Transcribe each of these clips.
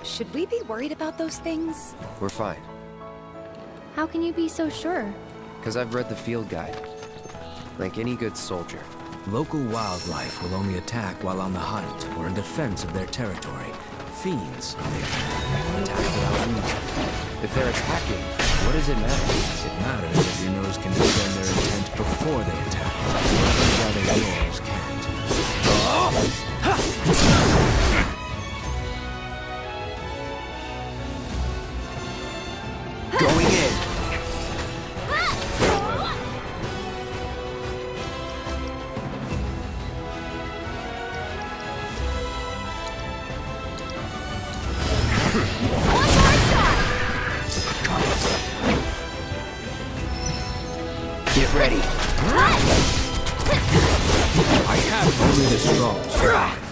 Should we be worried about those things? We're fine, How can you be so sure? because I've read the field guide. Like any good soldier. Local wildlife will only attack while on the hunt or in defense of their territory. Fiends, on the other hand, attack without reason. If they're attacking, what does it matter? It matters if your nose can discern their intent before they attack. Rather, yours can't. Going in! Get ready. I have only the strong survive.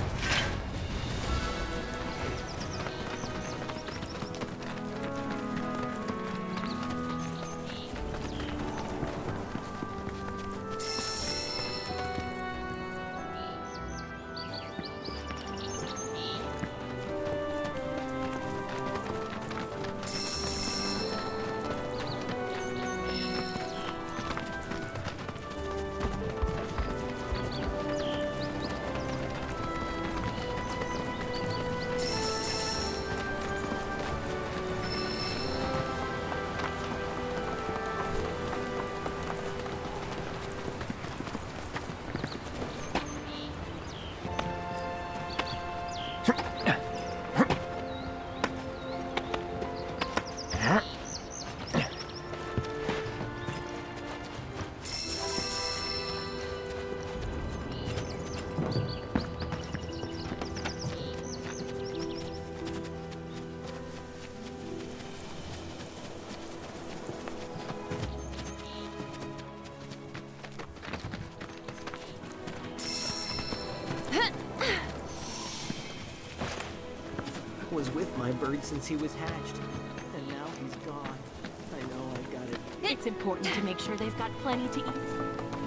Was with my bird since he was hatched, and now he's gone. I know I got it. It's important to make sure they've got plenty to eat. We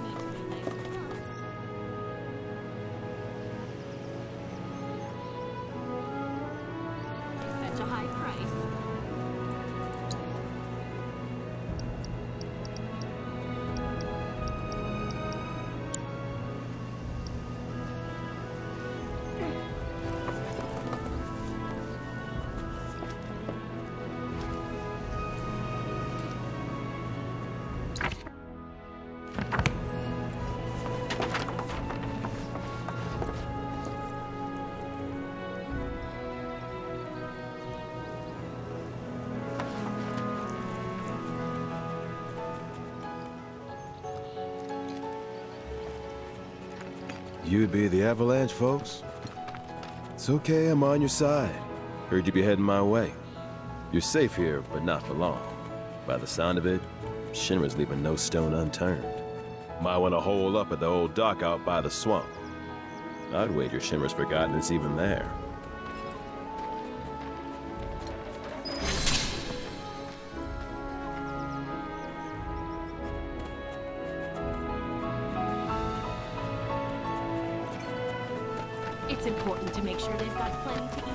need to be nice to them. Such a high price. You'd be the Avalanche, folks? It's okay, I'm on your side. Heard you'd be heading my way. You're safe here, but not for long. By the sound of it, Shinra's leaving no stone unturned. Might want to hole up at the old dock out by the swamp. I'd wager Shinra's forgotten it's even there. It's important to make sure they've got plenty to eat.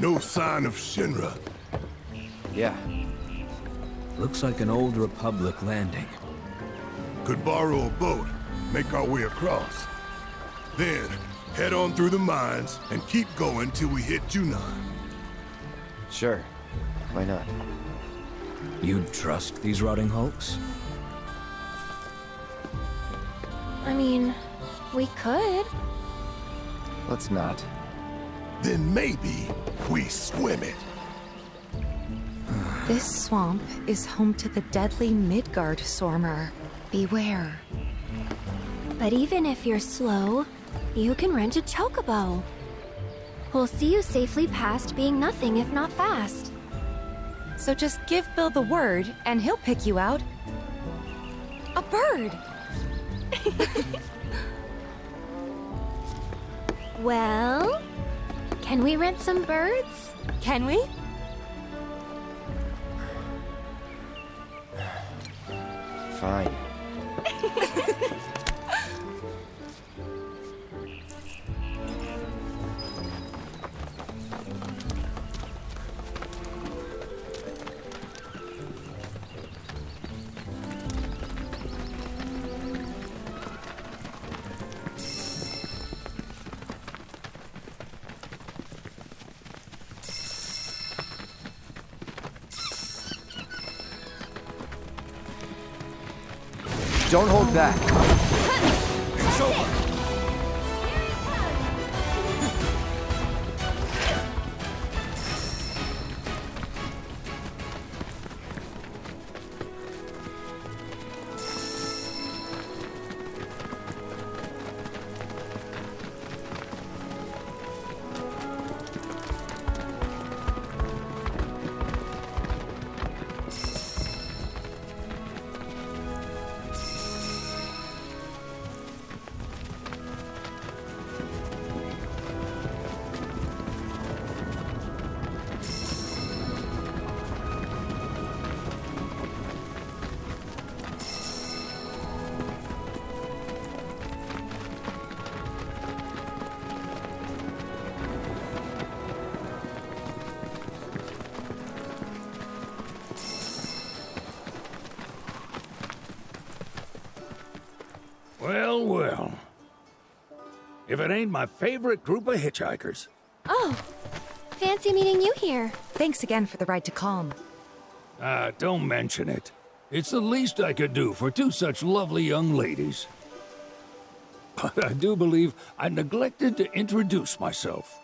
No sign of Shinra. Yeah. Looks like an old Republic landing. Could borrow a boat, make our way across. Then, head on through the mines and keep going till we hit Junon. Sure. Why not? You'd trust these rotting hulks? I mean, we could. Let's not. Then maybe we swim it. This swamp is home to the deadly Midgard Sormer. Beware. But even if you're slow, you can rent a chocobo. We'll see you safely past being nothing if not fast. So just give Bill the word, and he'll pick you out. A bird! Well, can we rent some birds? Can we? Fine. Don't hold back. It's over. Well, well. If it ain't my favorite group of hitchhikers. Oh, fancy meeting you here. Thanks again for the ride to Calm. Don't mention it. It's the least I could do for two such lovely young ladies. But I do believe I neglected to introduce myself.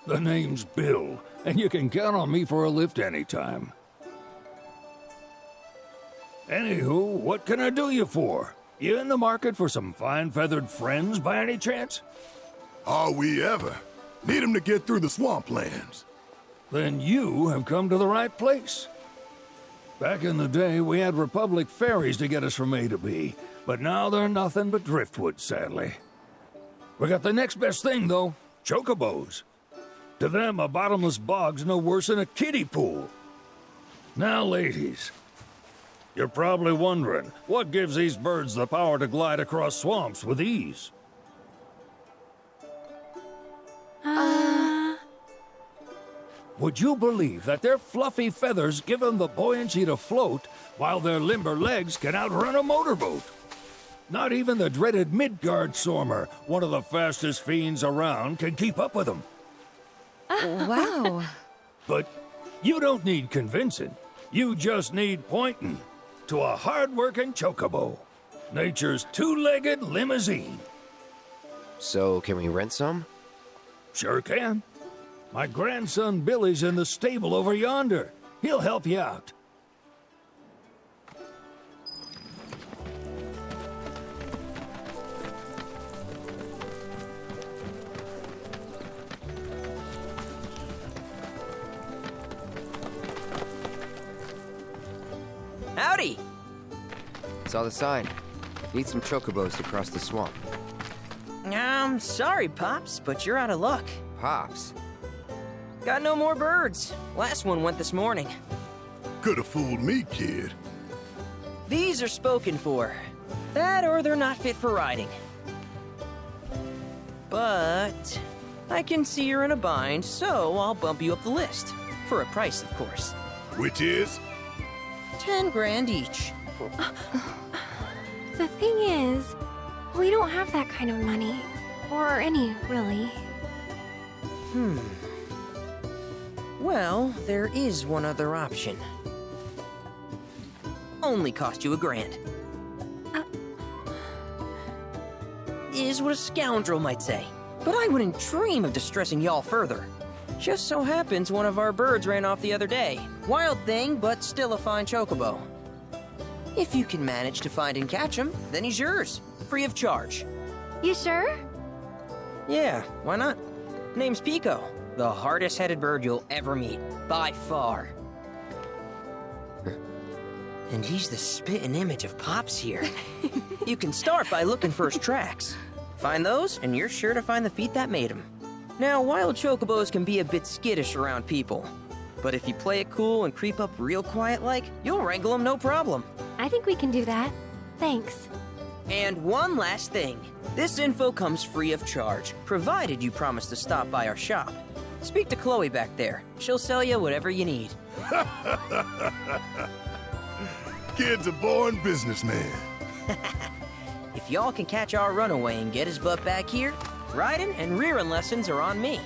The name's Bill, and you can count on me for a lift anytime. Anywho, what can I do you for? You in the market for some fine-feathered friends by any chance? Are we ever? Need 'em to get through the swamplands. Then you have come to the right place. Back in the day, we had Republic ferries to get us from A to B, but now they're nothing but driftwood, sadly. We got the next best thing, though, chocobos. To them, a bottomless bog's no worse than a kiddie pool. Now, ladies, you're probably wondering, what gives these birds the power to glide across swamps with ease? Would you believe that their fluffy feathers give them the buoyancy to float, while their limber legs can outrun a motorboat? Not even the dreaded Midgard Sormer, one of the fastest fiends around, can keep up with them. Wow. But you don't need convincing. You just need pointing to a hard-working chocobo. Nature's two-legged limousine. So, can we rent some? Sure can. My grandson Billy's in the stable over yonder. He'll help you out. Howdy! Saw the sign. Need some chocobos to cross the swamp. Sorry, Pops, but you're out of luck. Pops. Got no more birds. Last one went this morning. Could've fooled me, kid. These are spoken for. That or they're not fit for riding. But I can see you're in a bind, so I'll bump you up the list. For a price, of course. Which is? 10 grand each. The thing is, we don't have that kind of money. Or any, really. Well, there is one other option. Only cost you $1,000. Is what a scoundrel might say. But I wouldn't dream of distressing y'all further. Just so happens one of our birds ran off the other day. Wild thing, but still a fine chocobo. If you can manage to find and catch him, then he's yours. Free of charge. You sure? Yeah, why not? Name's Pico. The hardest-headed bird you'll ever meet. By far. And he's the spitting image of Pops here. You can start by looking for his tracks. Find those, and you're sure to find the feet that made him. Now, wild chocobos can be a bit skittish around people. But if you play it cool and creep up real quiet-like, you'll wrangle them no problem. I think we can do that. Thanks. And one last thing. This info comes free of charge, provided you promise to stop by our shop. Speak to Chloe back there. She'll sell you whatever you need. Kid's a born businessman. If y'all can catch our runaway and get his butt back here, riding and rearing lessons are on me.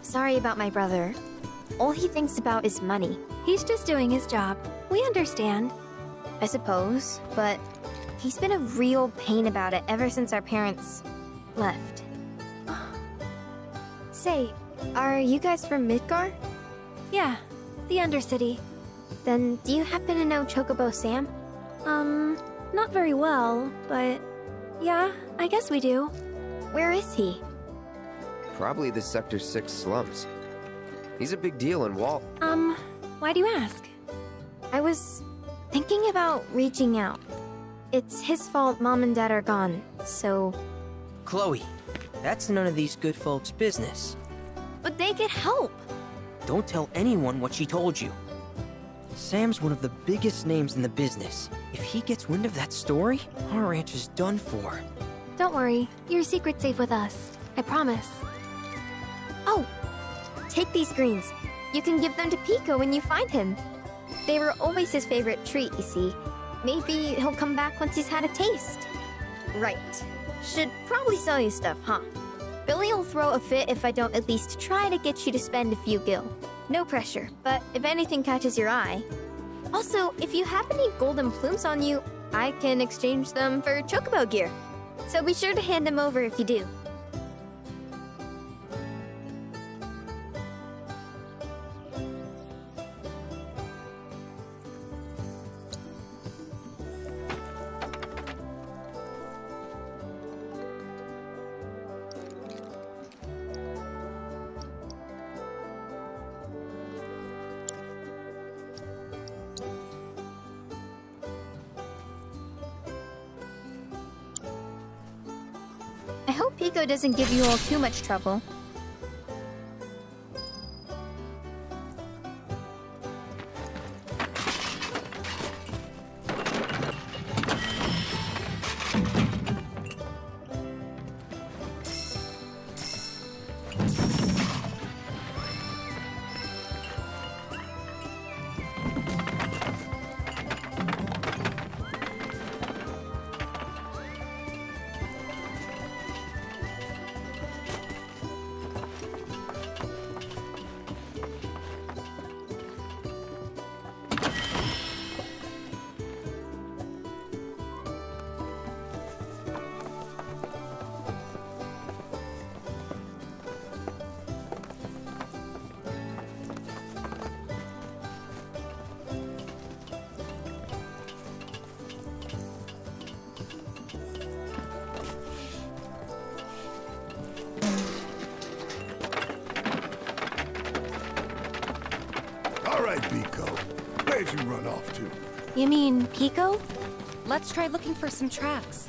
Sorry about my brother. All he thinks about is money. He's just doing his job. We understand. I suppose, but he's been a real pain about it ever since our parents left. Say, are you guys from Midgar? Yeah, the Undercity. Then do you happen to know Chocobo Sam? Not very well, but yeah, I guess we do. Where is he? Probably the Sector 6 slums. He's a big deal in Walt. Why do you ask? I was thinking about reaching out. It's his fault Mom and Dad are gone, so... Chloe, that's none of these good folks' business. But they could help! Don't tell anyone what she told you. Sam's one of the biggest names in the business. If he gets wind of that story, our ranch is done for. Don't worry, your secret's safe with us. I promise. Oh! Take these greens. You can give them to Pico when you find him. They were always his favorite treat, you see. Maybe he'll come back once he's had a taste. Right. Should probably sell you stuff, huh? Billy'll throw a fit if I don't at least try to get you to spend a few gil. No pressure, but if anything catches your eye... Also, if you have any golden plumes on you, I can exchange them for chocobo gear. So be sure to hand them over if you do. I hope Pico doesn't give you all too much trouble. All right, Pico. Where'd you run off to? You mean Pico? Let's try looking for some tracks.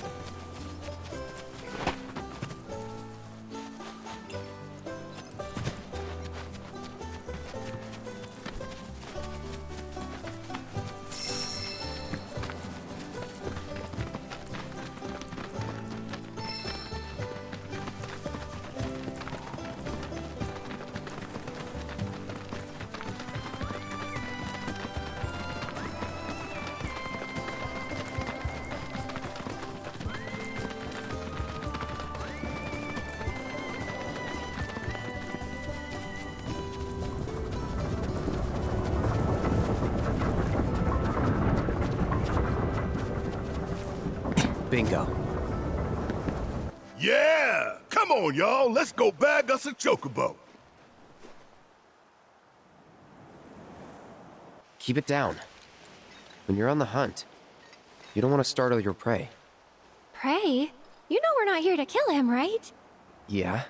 Bingo. Yeah! Come on, y'all. Let's go bag us a chocobo. Keep it down. When you're on the hunt, you don't want to startle your prey. Pray? You know we're not here to kill him, right? Yeah?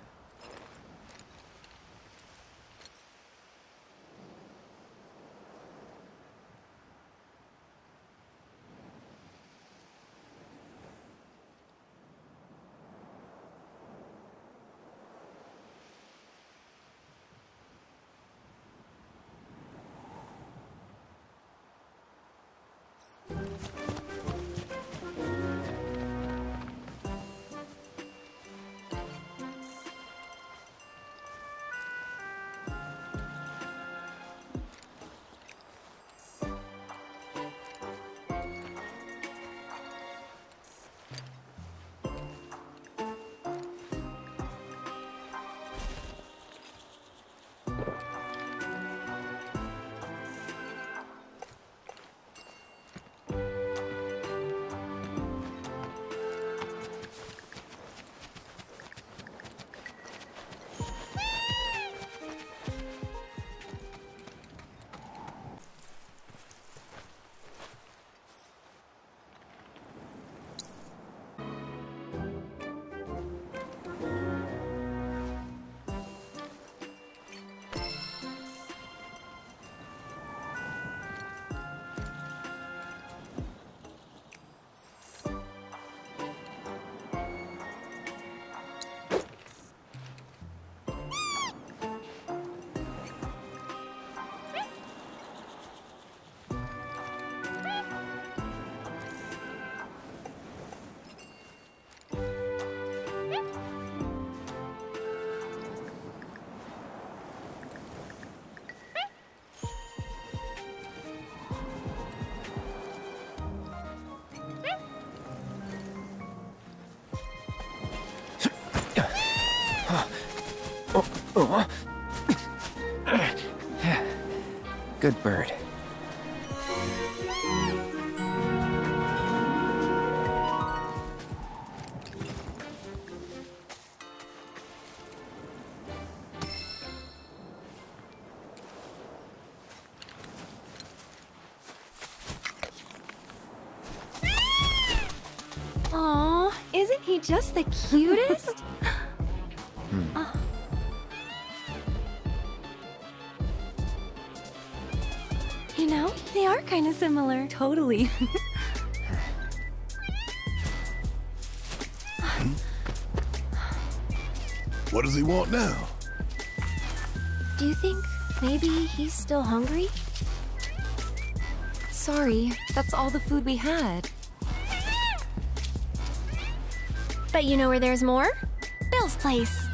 Good bird. Aw, isn't he just the cutest? Oh. You know, they are kind of similar. Totally. What does he want now? Do you think maybe he's still hungry? Sorry, that's all the food we had. But you know where there's more? Bill's place.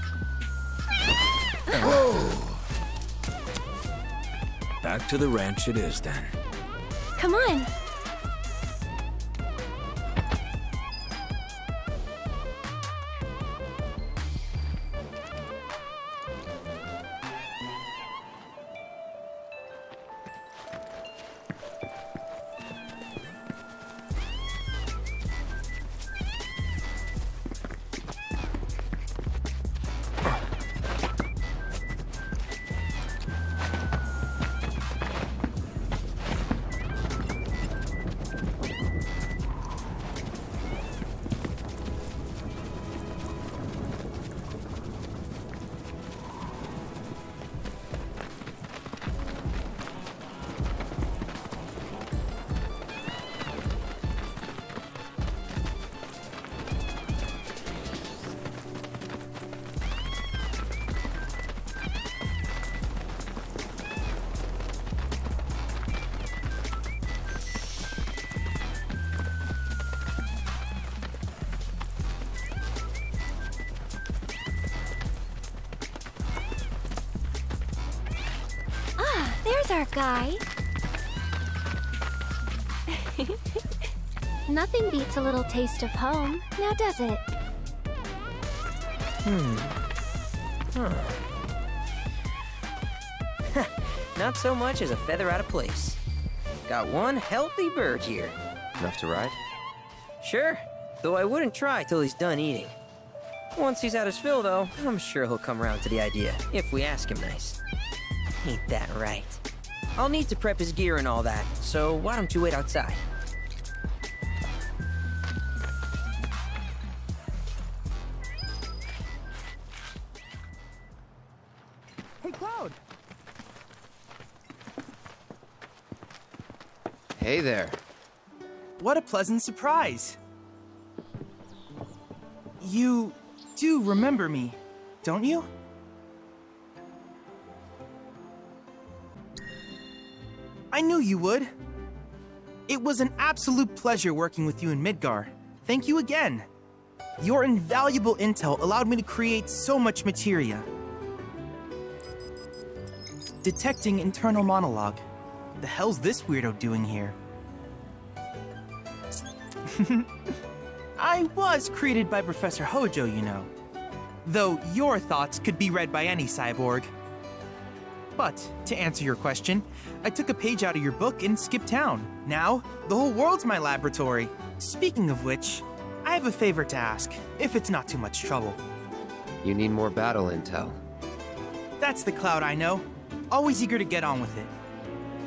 Whoa! Back to the ranch it is then. Come on. There's our guy. Nothing beats a little taste of home, now does it? Not so much as a feather out of place. Got one healthy bird here. Enough to ride? Sure. Though I wouldn't try till he's done eating. Once he's had his fill, though, I'm sure he'll come around to the idea, if we ask him nice. Ain't that right? I'll need to prep his gear and all that, so why don't you wait outside? Hey, Cloud! Hey there. What a pleasant surprise! You do remember me, don't you? I knew you would. It was an absolute pleasure working with you in Midgar. Thank you again. Your invaluable intel allowed me to create so much materia. Detecting internal monologue. The hell's this weirdo doing here? I was created by Professor Hojo, you know. Though your thoughts could be read by any cyborg. But, to answer your question, I took a page out of your book and skipped town. Now, the whole world's my laboratory. Speaking of which, I have a favor to ask, if it's not too much trouble. You need more battle intel. That's the Cloud I know. Always eager to get on with it.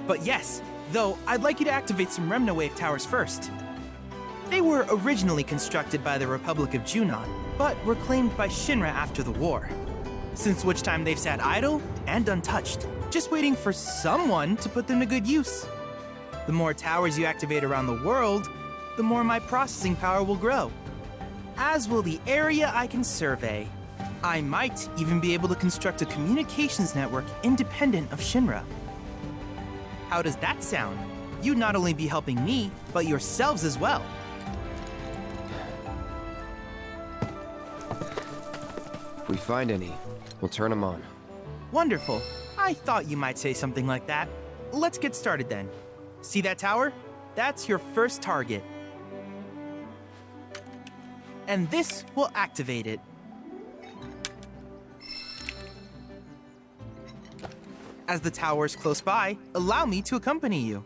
But yes, though, I'd like you to activate some Remnawave towers first. They were originally constructed by the Republic of Junon, but were claimed by Shinra after the war. Since which time they've sat idle and untouched, just waiting for someone to put them to good use. The more towers you activate around the world, the more my processing power will grow. As will the area I can survey. I might even be able to construct a communications network independent of Shinra. How does that sound? You'd not only be helping me, but yourselves as well. If we find any, we'll turn them on. Wonderful. I thought you might say something like that. Let's get started then. See that tower? That's your first target. And this will activate it. As the tower is close by, allow me to accompany you.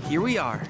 Here we are.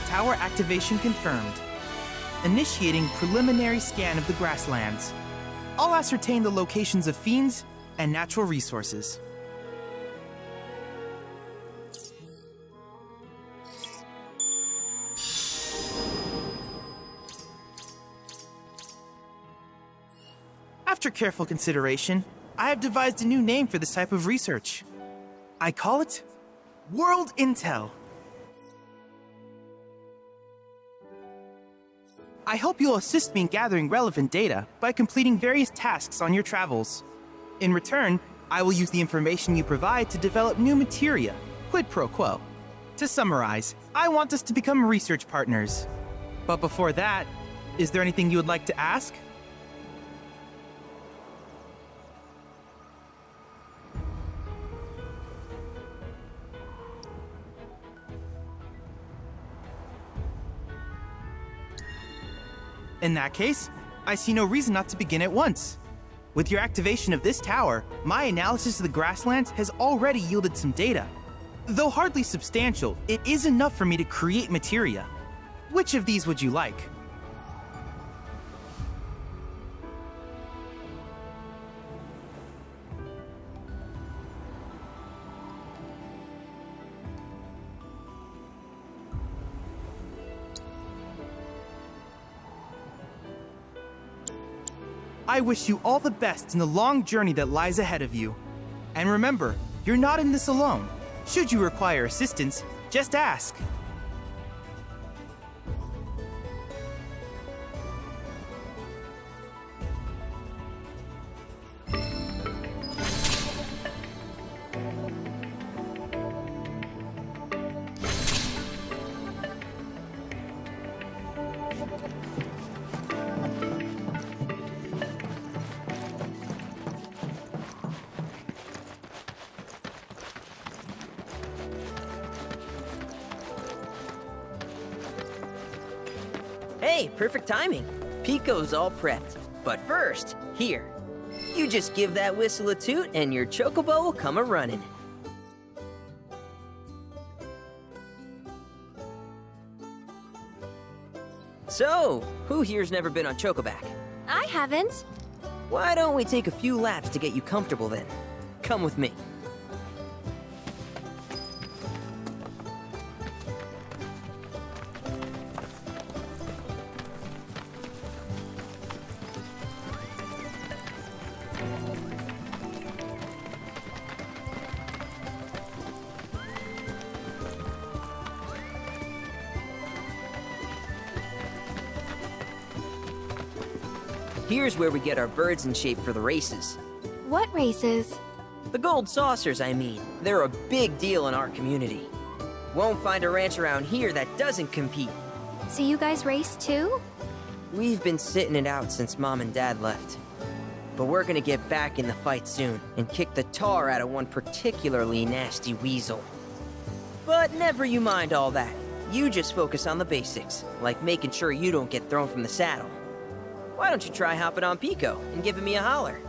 Tower activation confirmed. Initiating preliminary scan of the grasslands. I'll ascertain the locations of fiends and natural resources. After careful consideration, I have devised a new name for this type of research. I call it World Intel. I hope you'll assist me in gathering relevant data by completing various tasks on your travels. In return, I will use the information you provide to develop new materia, quid pro quo. To summarize, I want us to become research partners. But before that, is there anything you would like to ask? In that case, I see no reason not to begin at once. With your activation of this tower, my analysis of the grasslands has already yielded some data. Though hardly substantial, it is enough for me to create materia. Which of these would you like? I wish you all the best in the long journey that lies ahead of you. And remember, you're not in this alone. Should you require assistance, just ask. Hey, perfect timing. Pico's all prepped. But first, here. You just give that whistle a toot and your chocobo will come a-running. So, who here's never been on Chocoback? I haven't. Why don't we take a few laps to get you comfortable then? Come with me. Here's where we get our birds in shape for the races. What races? The gold saucers, I mean. They're a big deal in our community. Won't find a ranch around here that doesn't compete. So you guys race too? We've been sitting it out since Mom and Dad left. But we're gonna get back in the fight soon and kick the tar out of one particularly nasty weasel. But never you mind all that. You just focus on the basics, like making sure you don't get thrown from the saddle. Why don't you try hopping on Pico and giving me a holler?